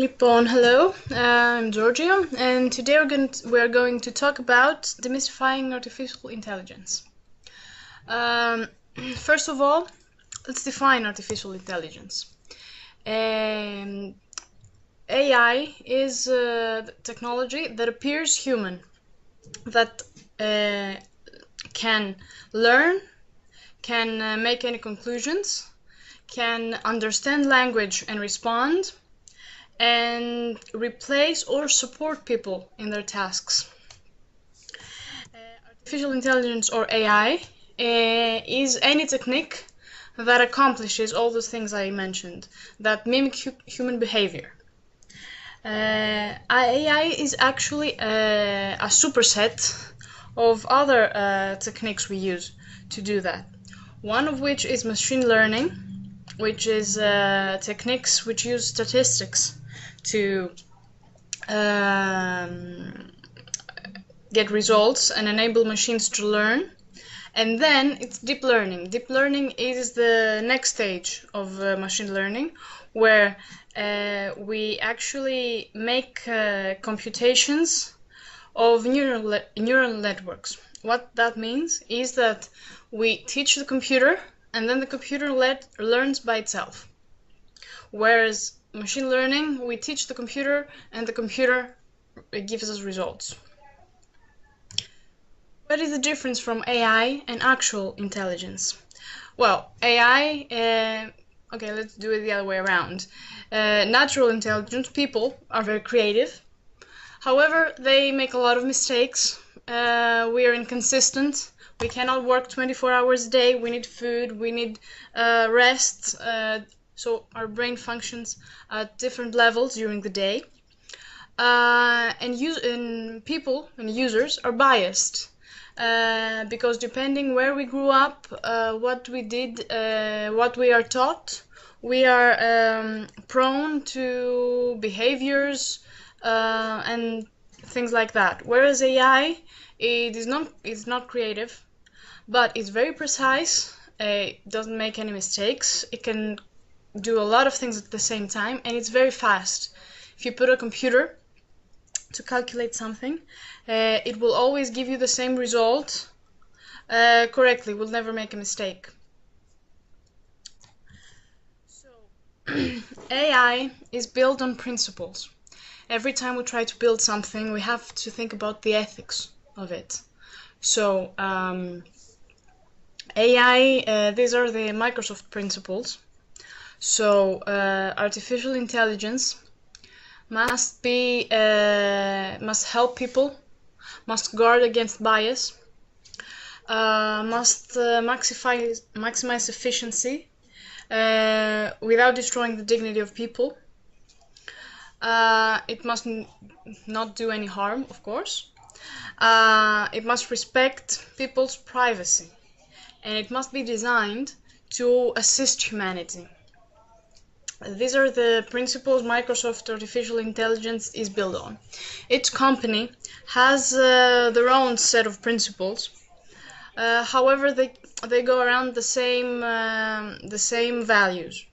Λοιπόν, hello, I'm Georgia, and today we're going to talk about demystifying artificial intelligence. First of all, let's define artificial intelligence. AI is technology that appears human, that can learn, can make any conclusions, can understand language and respond, and replace or support people in their tasks. Artificial intelligence, or AI, is any technique that accomplishes all those things I mentioned, that mimic human behavior. AI is actually a superset of other techniques we use to do that. One of which is machine learning, which is techniques which use statistics to get results and enable machines to learn. And then it's deep learning. Deep learning is the next stage of machine learning, where we actually make computations of neural networks. What that means is that we teach the computer, and then the computer learns by itself. Whereas machine learning, we teach the computer, and the computer gives us results. What is the difference from AI and actual intelligence? Well, AI, okay, let's do it the other way around. Natural intelligence, people are very creative. However, they make a lot of mistakes. We are inconsistent. We cannot work 24 hours a day. We need food. We need rest. So our brain functions at different levels during the day. And people and users are biased. Because depending where we grew up, what we did, what we are taught, we are prone to behaviors and things like that. Whereas AI, it's not creative, but it's very precise. It doesn't make any mistakes. It can do a lot of things at the same time, and it's very fast. If you put a computer to calculate something, it will always give you the same result correctly. It will never make a mistake. So AI is built on principles. Every time we try to build something, we have to think about the ethics of it. So AI, these are the Microsoft principles. So artificial intelligence must help people, must guard against bias, must maximize efficiency without destroying the dignity of people. It must not do any harm, of course. It must respect people's privacy, and it must be designed to assist humanity. These are the principles Microsoft Artificial Intelligence is built on. Each company has their own set of principles. However, they go around the same values.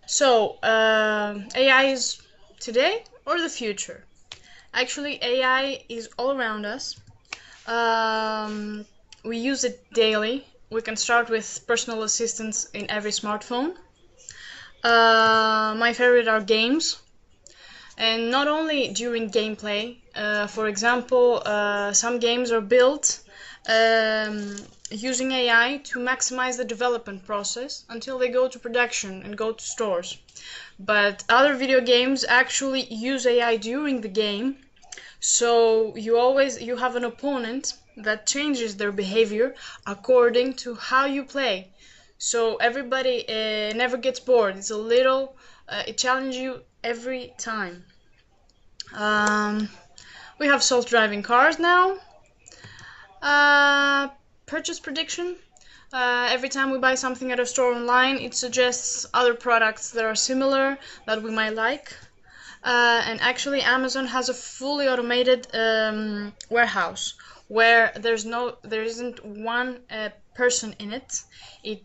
So AI is today or the future? Actually, AI is all around us. We use it daily. We can start with personal assistants in every smartphone. My favorite are games, and not only during gameplay. For example, some games are built using AI to maximize the development process until they go to production and go to stores. But other video games actually use AI during the game, so you have an opponent that changes their behavior according to how you play. So everybody never gets bored. It's it challenges you every time. We have self-driving cars now. Purchase prediction. Every time we buy something at a store online, it suggests other products that are similar that we might like. And actually, Amazon has a fully automated warehouse where there isn't one person in it. It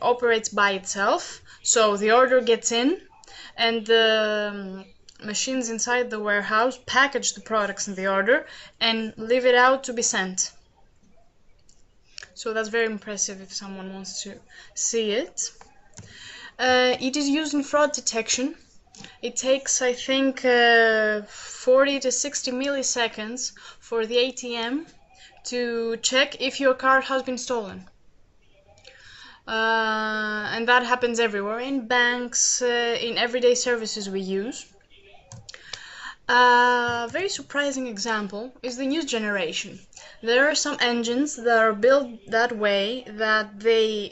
operates by itself, so the order gets in, and the machines inside the warehouse package the products in the order and leave it out to be sent. So that's very impressive if someone wants to see it. It is used in fraud detection. It takes, I think, 40 to 60 milliseconds for the ATM to check if your card has been stolen. And that happens everywhere, in banks, in everyday services we use. A very surprising example is the news generation. There are some engines that are built that way that they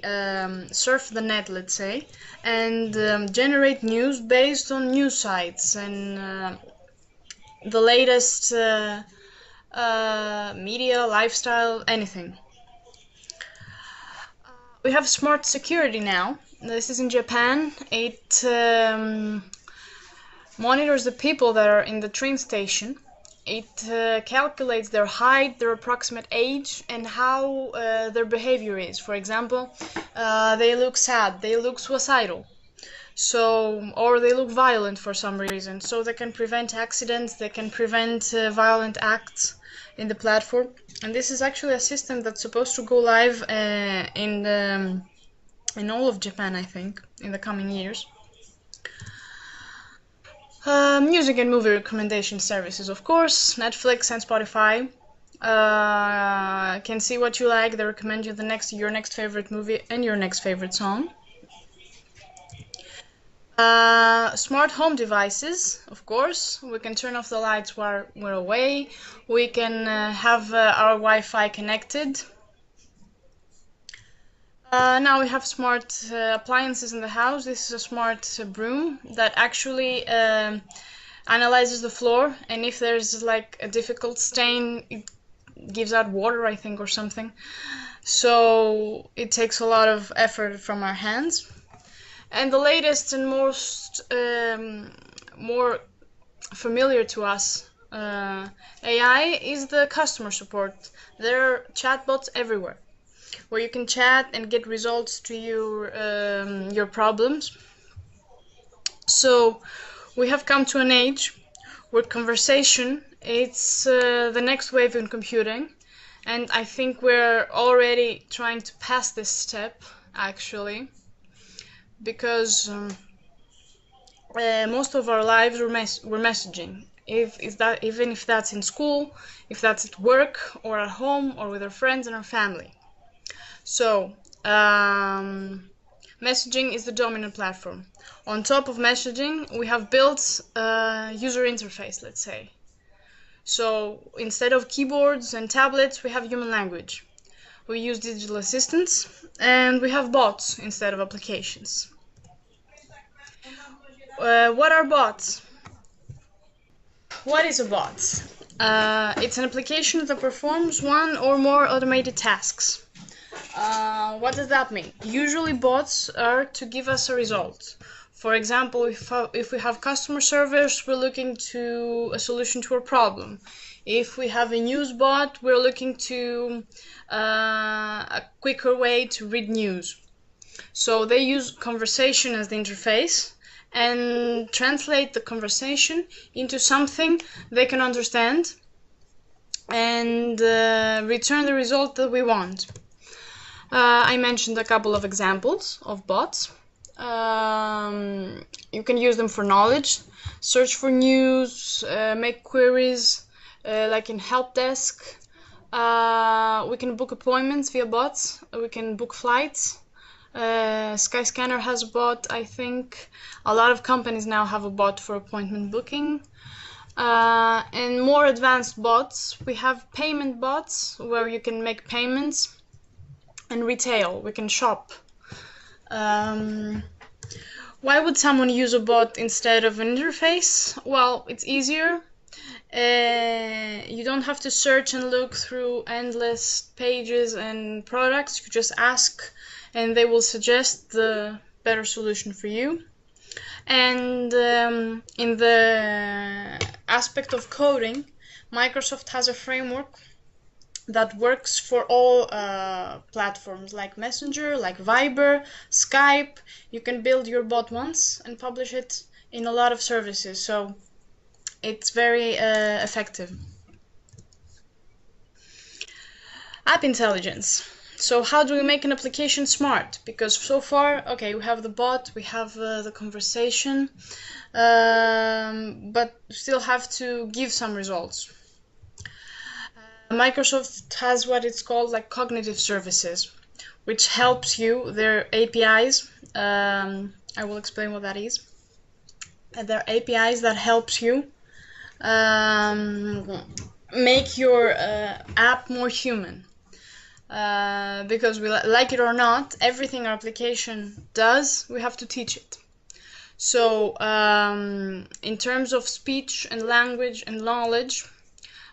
surf the net, let's say, and generate news based on news sites and the latest media, lifestyle, anything. We have smart security now. This is in Japan. It monitors the people that are in the train station. It calculates their height, their approximate age, and how their behavior is. For example, they look sad, they look suicidal, or they look violent for some reason. So they can prevent accidents, they can prevent violent acts in the platform. And this is actually a system that's supposed to go live in all of Japan, I think, in the coming years. Music and movie recommendation services, of course. Netflix and Spotify can see what you like. They recommend you your next favorite movie and your next favorite song. Smart home devices, of course. We can turn off the lights while we're away. We can have our Wi-Fi connected. Now we have smart appliances in the house. This is a smart broom that actually analyzes the floor, and if there's like a difficult stain, it gives out water, I think, or something. So it takes a lot of effort from our hands. And the latest and most more familiar to us AI is the customer support. There are chatbots everywhere, where you can chat and get results to your problems. So we have come to an age where conversation it's the next wave in computing, and I think we're already trying to pass this step, actually, because most of our lives we're messaging. Even if that's in school, if that's at work or at home or with our friends and our family. So, messaging is the dominant platform. On top of messaging, we have built a user interface, let's say. So, instead of keyboards and tablets, we have human language. We use digital assistants, and we have bots instead of applications. What are bots? What is a bot? It's an application that performs one or more automated tasks. What does that mean? Usually bots are to give us a result. For example, if we have customer service, we're looking to a solution to a problem. If we have a news bot, we're looking to a quicker way to read news. So they use conversation as the interface and translate the conversation into something they can understand and return the result that we want. I mentioned a couple of examples of bots. You can use them for knowledge, search for news, make queries, like in help desk. We can book appointments via bots. We can book flights. Skyscanner has a bot, I think. A lot of companies now have a bot for appointment booking. And more advanced bots, we have payment bots where you can make payments, and retail, we can shop. Why would someone use a bot instead of an interface? Well, it's easier. You don't have to search and look through endless pages and products. You just ask and they will suggest the better solution for you. And in the aspect of coding, Microsoft has a framework that works for all platforms like Messenger, like Viber, Skype. You can build your bot once and publish it in a lot of services, so it's very effective. App intelligence. So how do we make an application smart? Because so far, okay, we have the bot, we have the conversation, but still have to give some results. Microsoft has what it's called like cognitive services, which helps you, their APIs. I will explain what that is. They're APIs that helps you make your app more human. Because we like it or not, everything our application does, we have to teach it. So in terms of speech and language and knowledge,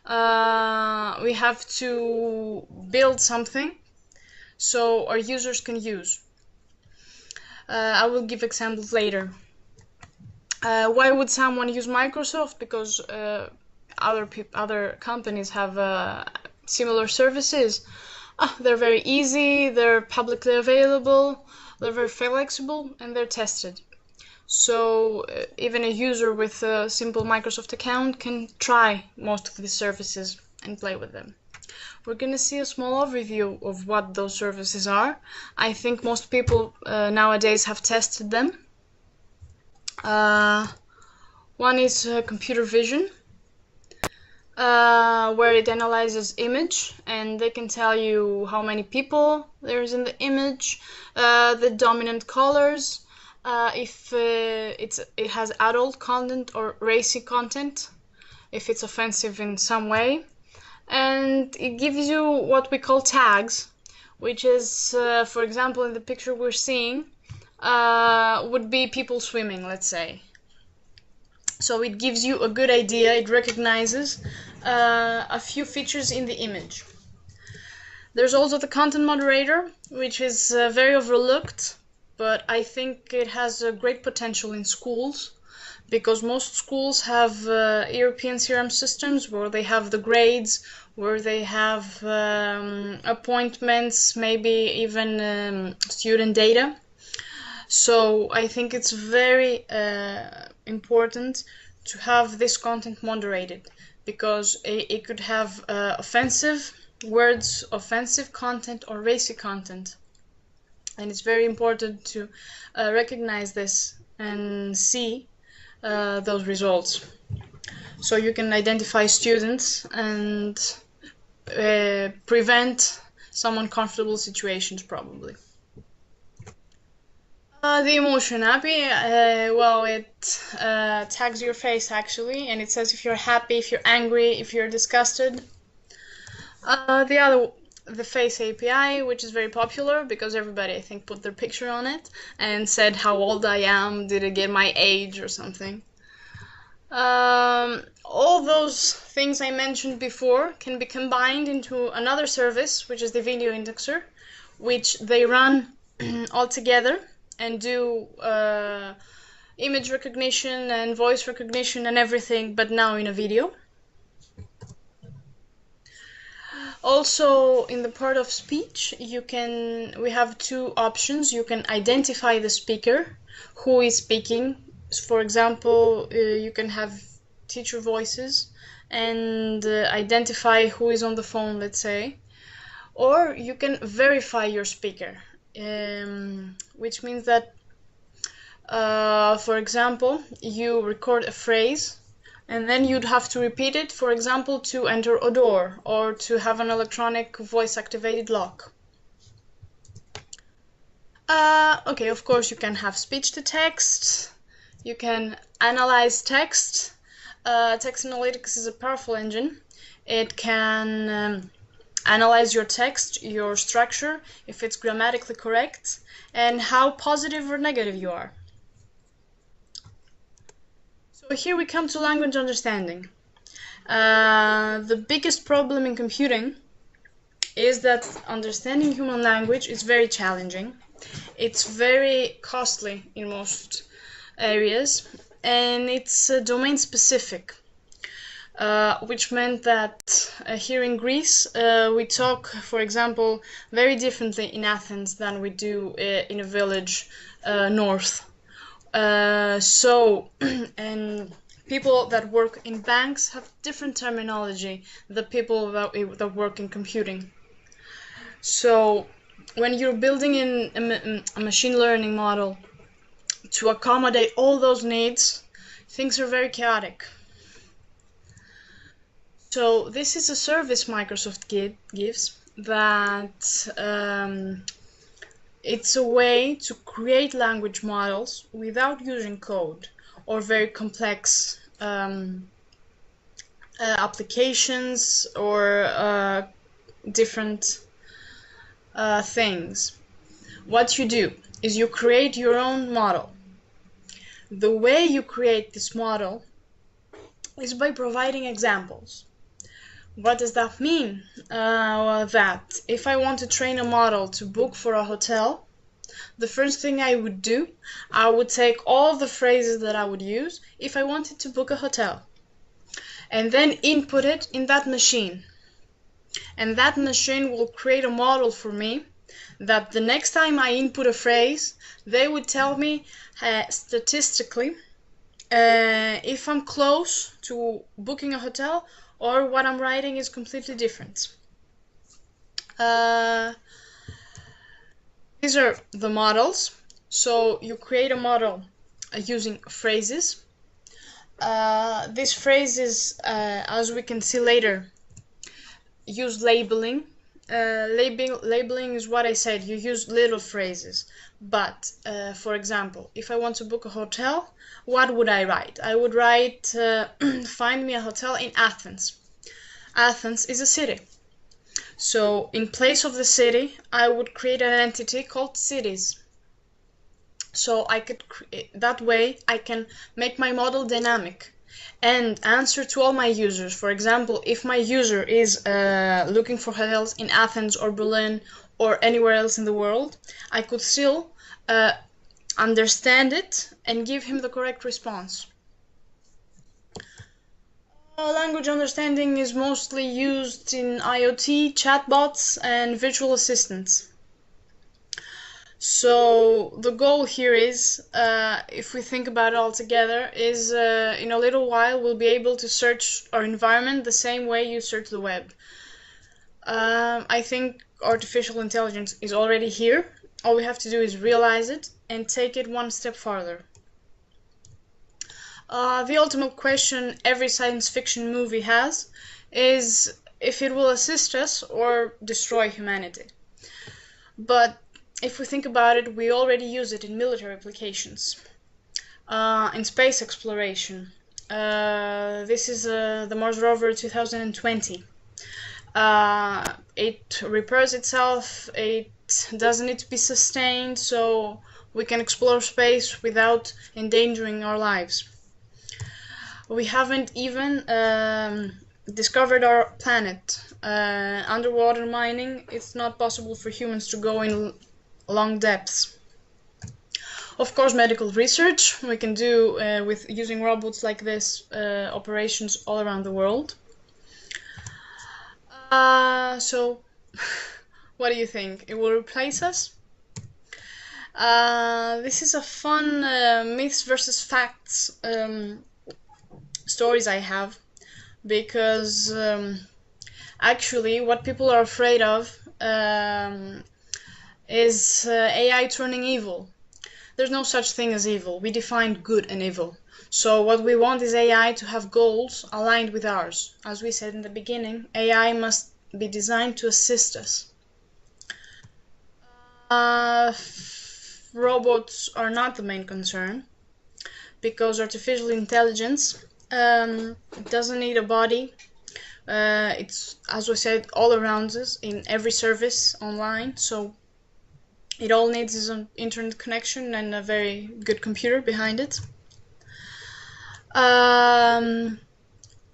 we have to build something so our users can use. I will give examples later. Why would someone use Microsoft? Because other companies have similar services. They're very easy, they're publicly available, they're very flexible, and they're tested. So even a user with a simple Microsoft account can try most of these services and play with them. We're going to see a small overview of what those services are. I think most people nowadays have tested them. One is computer vision, where it analyzes image and they can tell you how many people there's in the image, the dominant colors, if it has adult content or racy content, if it's offensive in some way, and it gives you what we call tags, which is, for example, in the picture we're seeing, would be people swimming, let's say. So it gives you a good idea, it recognizes a few features in the image. There's also the content moderator, which is very overlooked, but I think it has a great potential in schools, because most schools have European CRM systems where they have the grades, where they have appointments, maybe even student data. So I think it's very important to have this content moderated, because it could have offensive words, offensive content, or racy content. And it's very important to recognize this and see those results. So you can identify students and prevent some uncomfortable situations, probably. The emotion happy, well, it tags your face actually, and it says if you're happy, if you're angry, if you're disgusted. The face API, which is very popular because everybody, I think, put their picture on it and said how old I am, did it get my age or something. All those things I mentioned before can be combined into another service, which is the video indexer, which they run all together and do image recognition and voice recognition and everything, but now in a video. Also, in the part of speech, we have two options. You can identify the speaker, who is speaking. For example, you can have teacher voices and identify who is on the phone, let's say. Or you can verify your speaker, which means that, for example, you record a phrase and then you'd have to repeat it, for example, to enter a door or to have an electronic voice-activated lock. Okay, of course, you can have speech-to-text. You can analyze text. Text analytics is a powerful engine. It can analyze your text, your structure, if it's grammatically correct, and how positive or negative you are. So here we come to language understanding. The biggest problem in computing is that understanding human language is very challenging. It's very costly in most areas, and it's domain specific. which meant that here in Greece we talk, for example, very differently in Athens than we do in a village north. And people that work in banks have different terminology than people that work in computing. So when you're building in a machine learning model to accommodate all those needs, things are very chaotic. So this is a service Microsoft gives that it's a way to create language models without using code or very complex applications or different things. What you do is you create your own model. The way you create this model is by providing examples. What does that mean? That if I want to train a model to book for a hotel, the first thing I would do, I would take all the phrases that I would use if I wanted to book a hotel, and then input it in that machine. And that machine will create a model for me that the next time I input a phrase, they would tell me statistically if I'm close to booking a hotel or what I'm writing is completely different. These are the models. So you create a model using phrases. These phrases, as we can see later, use labeling. Labeling is what I said, you use little phrases. But, for example, if I want to book a hotel, what would I write? I would write, find me a hotel in Athens. Athens is a city. So, in place of the city, I would create an entity called cities. So, that way, I can make my model dynamic and answer to all my users. For example, if my user is looking for hotels in Athens or Berlin or anywhere else in the world, I could still understand it and give him the correct response. Language understanding is mostly used in IoT, chatbots, and virtual assistants. So the goal here is, if we think about it all together, is in a little while we'll be able to search our environment the same way you search the web. I think artificial intelligence is already here. All we have to do is realize it and take it one step farther. The ultimate question every science fiction movie has is if it will assist us or destroy humanity. But if we think about it, we already use it in military applications, in space exploration. This is the Mars rover 2020. It repairs itself, it doesn't need to be sustained, so we can explore space without endangering our lives. We haven't even discovered our planet. Underwater mining, it's not possible for humans to go in long depths. Of course, medical research we can do with using robots like this, operations all around the world. So what do you think? It will replace us? This is a fun myths versus facts stories I have, because actually what people are afraid of is AI turning evil. There's no such thing as evil. We define good and evil. So what we want is AI to have goals aligned with ours. As we said in the beginning, AI must be designed to assist us. Robots are not the main concern, because artificial intelligence doesn't need a body. It's, as we said, all around us in every service online, so it all needs is an internet connection and a very good computer behind it.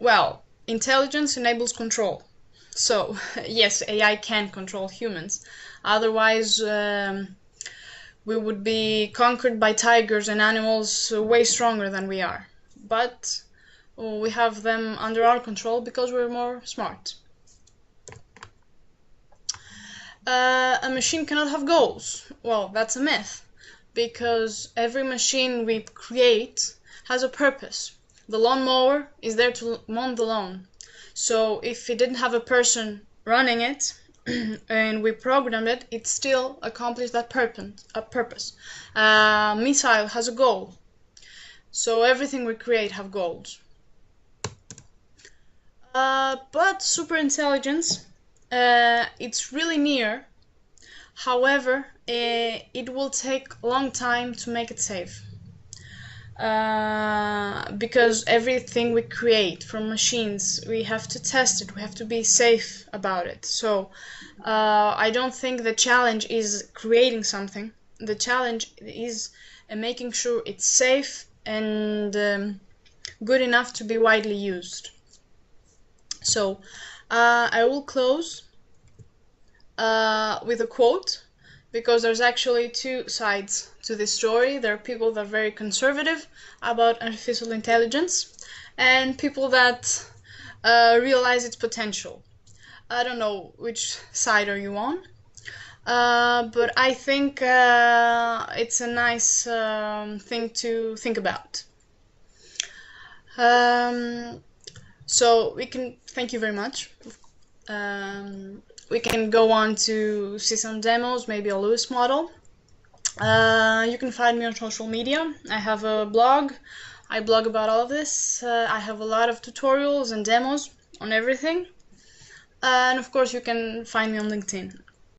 Well, intelligence enables control. So, yes, AI can control humans. Otherwise, we would be conquered by tigers and animals way stronger than we are. But we have them under our control because we're more smart. A machine cannot have goals. Well, that's a myth, because every machine we create has a purpose. The lawnmower is there to mow the lawn. So if it didn't have a person running it and we programmed it, it still accomplished that purpose. Missile has a goal. So everything we create have goals. But superintelligence, it's really near. However, it will take a long time to make it safe. Because everything we create from machines, we have to test it, we have to be safe about it. So I don't think the challenge is creating something. The challenge is making sure it's safe and good enough to be widely used. So I will close with a quote, because there's actually two sides to this story. There are people that are very conservative about artificial intelligence and people that realize its potential. I don't know which side are you on, but I think it's a nice thing to think about. So we can thank you very much. We can go on to see some demos, maybe a Lewis model. You can find me on social media. I have a blog. I blog about all of this. I have a lot of tutorials and demos on everything. And of course, you can find me on LinkedIn.